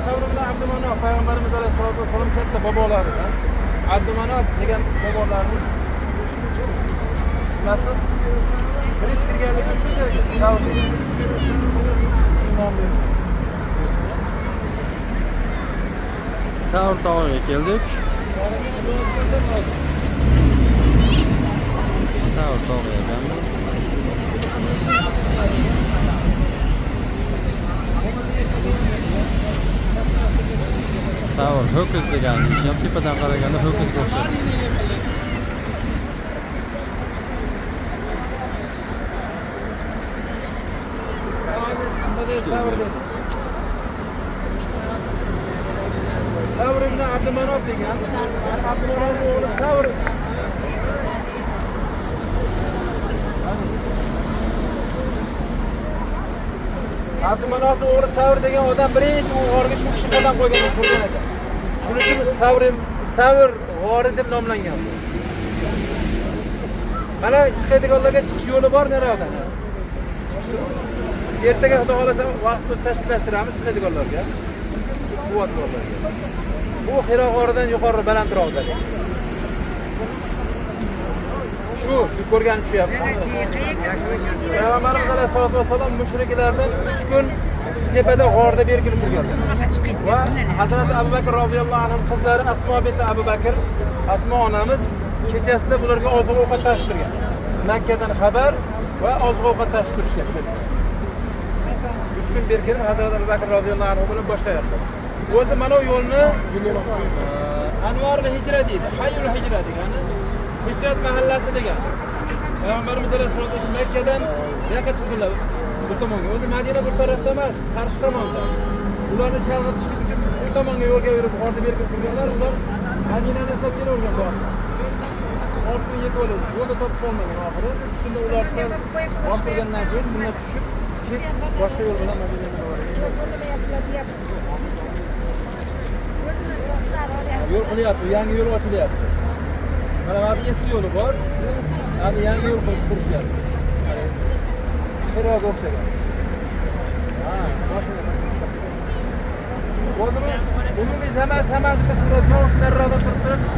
Savrullah Abdumanof Payg'ambarimiz alayhisolatu vassalom katta bobolaridan Abdumanof degan bobolarimiz nasıl birinchi kirganligi uchun Savr Savr tog'iga keldik. Savr tog'i ekan. Savr ho'kiz degan ish ham tepadan qaraganda ho'kizga o'xshaydi. Savr ibn Abdumanof degan Abdumanovning o'g'li Savr Abdumanovning o'g'li Savr degan odam birinchi u g'orga shu kishi qadam qo'ygan ko'rgan ekan. Shuning uchun Savr g'ori deb nomlangan. Mana chiqadiganlarga chiqish yo'li bor nariyoqdan. Ertaga xudo xolasa vaqt o'z tashkillashtiramiz chiqadiganlarga. Quvvat bo'ladi. Bu Hiro g'oridan yuqori balandroqda. Shu ko'rgan tushyapti. Payg'ambarimiz alayhisolatu vassalom mushriklardan 3 kun tepada g'orda berkilib turganlar. Va Hazrat Abu Bakr roziyallohu anhu qizlari Asmo bint Abu Bakr, Asmo onamiz kechasida bularga oziq-ovqat tashib turgan. Makkadan xabar va oziq-ovqat tashib turishgan. 3 kun berkilib Hazrat Abu Bakr roziyallohu anhu bilan boshlayapti. O'zi mana bu yo'lni Anvarul Hijra deydi. Hayyul Hijra degani hijrat mahallasi degan. Payg'ambarimiz alayhisolatu vasallam Makkadan yoqqa chiqdilar. Bu tomonga. O'zi Madina bir tarafda emas, qarshi tomonda. Ularni chalg'itishlik uchun bu tomonga yo'lga yurib g'orda berkib turganlar, ular Madinani eslab kelavergan. Ortga yetib oldi. Yo'lda topish olmagan oxiri. Chiqindi ular g'or qilgandan keyin bunga tushib, boshqa yo'l bilan Madinaga borgan. Yo'l qilyapti, yangi yo'l ochilyapti. Mana bu eski yo'li bor. Hali yangi yo'l qurishyapti. Mana Xiroga o'xshagan. Ha, mashina chiqib. Umumiy zaman qismida to'g'ri nariroqda turibdi.